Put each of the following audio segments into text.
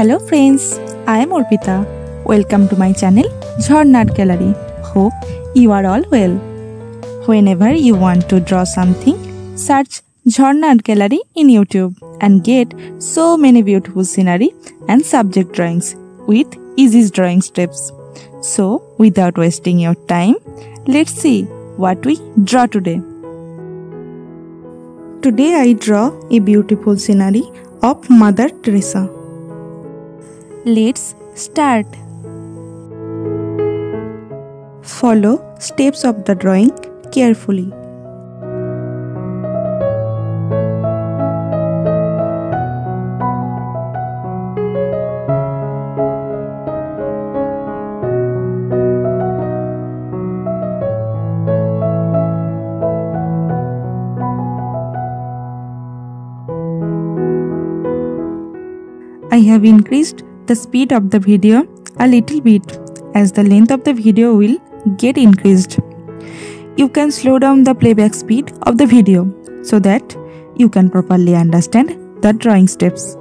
Hello friends, I am Arpita. Welcome to my channel Jharnar Gallery. Hope you are all well. Whenever you want to draw something, search Jharnar Gallery in YouTube and get so many beautiful scenery and subject drawings with easy drawing steps. So without wasting your time, let's see what we draw today. Today I draw a beautiful scenery of Mother Teresa. Let's start. Follow steps of the drawing carefully. I have increased the speed of the video a little bit as the length of the video will get increased. You can slow down the playback speed of the video so that you can properly understand the drawing steps.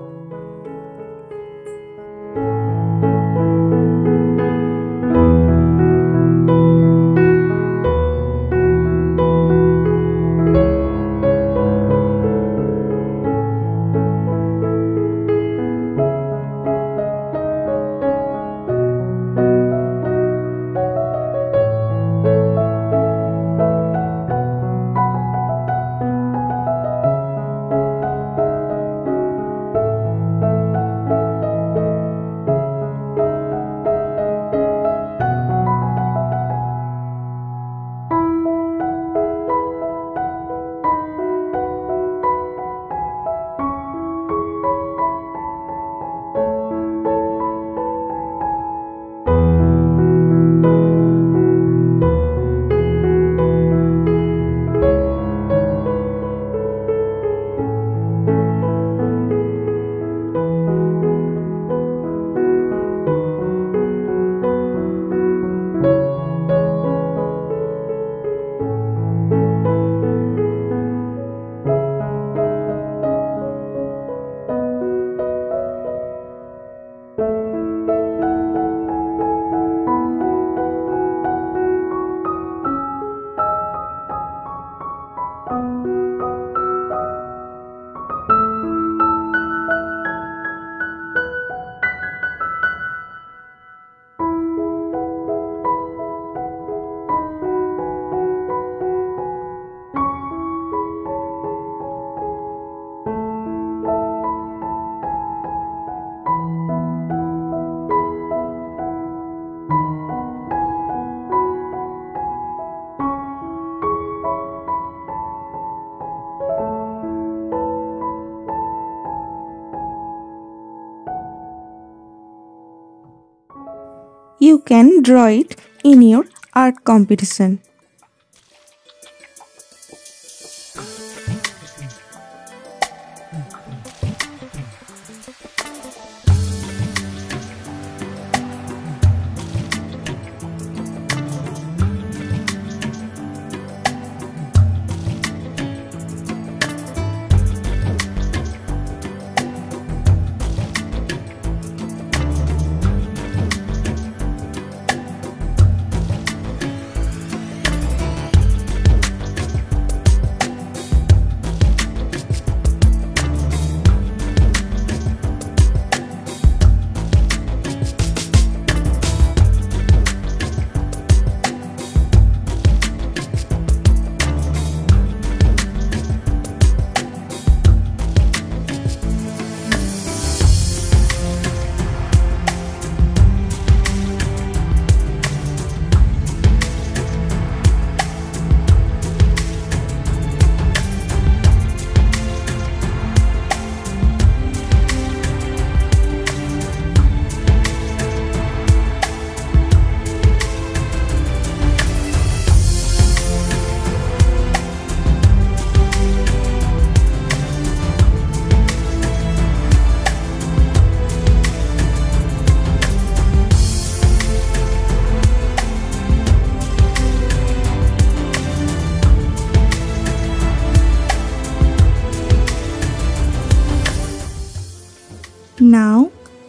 You can draw it in your art competition.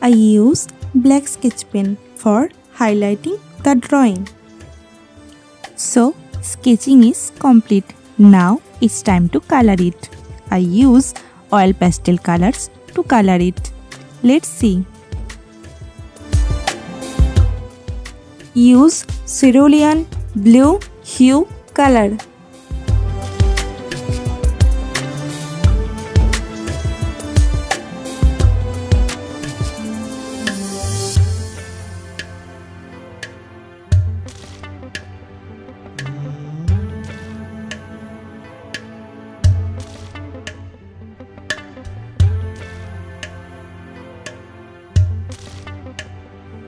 I use black sketch pen for highlighting the drawing. So sketching is complete. Now it's time to color it. I use oil pastel colors to color it. Let's see. Use cerulean blue hue color.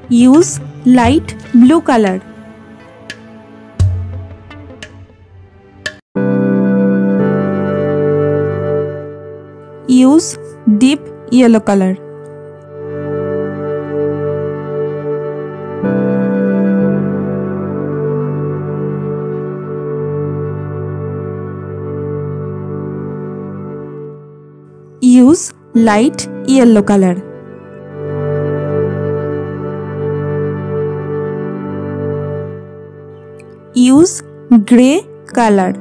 Use light blue color. Use deep yellow color. Use light yellow color. Use grey color.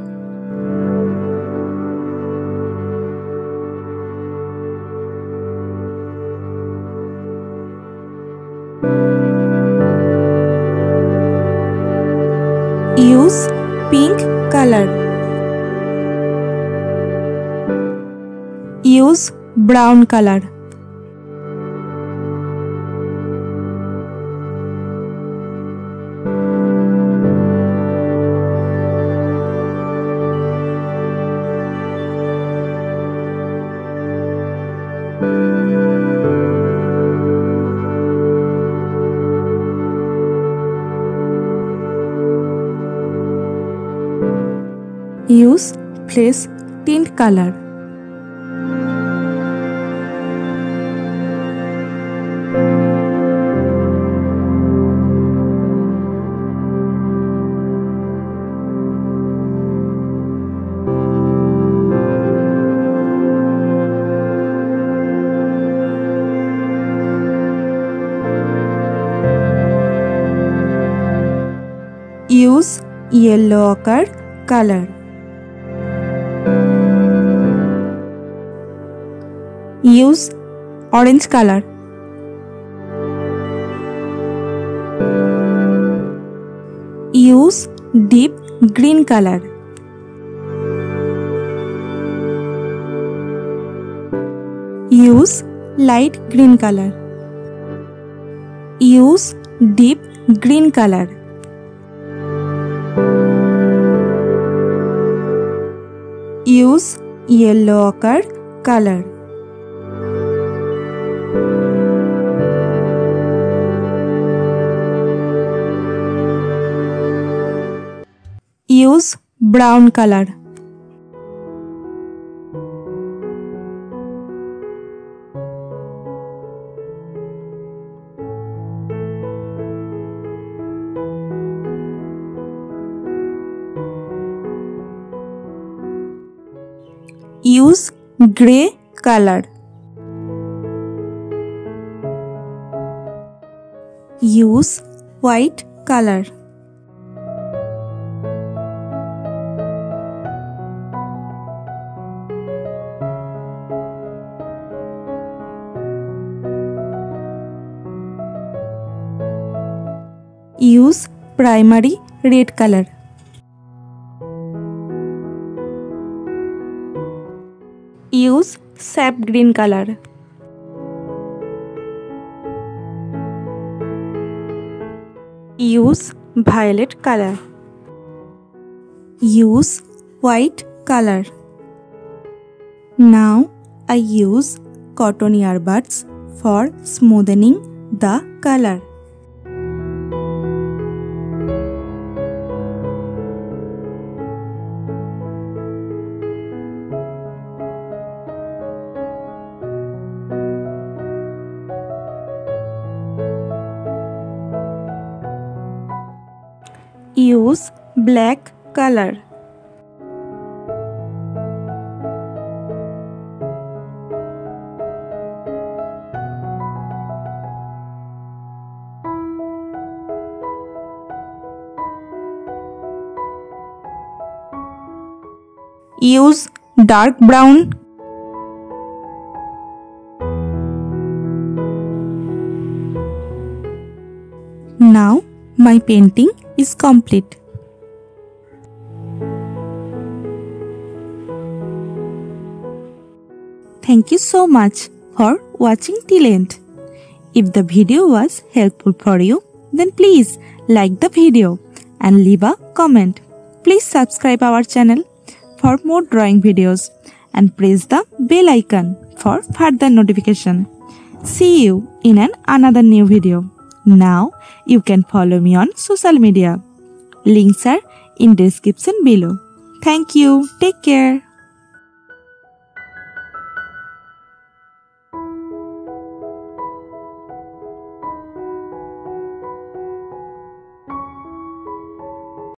Use pink color. Use brown color. Use fresh tint color. Use yellow ochre color. Use orange color. Use deep green color. Use light green color. Use deep green color. Use yellow ochre color. Use brown color. Use grey color. Use white color. Use primary red color. Use sap green color. Use violet color. Use white color. Now I use cotton earbuds for smoothing the color. Use black color. use dark brown. Now my painting is complete. Thank you so much for watching till end. If the video was helpful for you, then please like the video and leave a comment. Please subscribe our channel for more drawing videos and press the bell icon for further notification. See you in another new video. Now you can follow me on social media. Links are in description below. Thank you. Take care.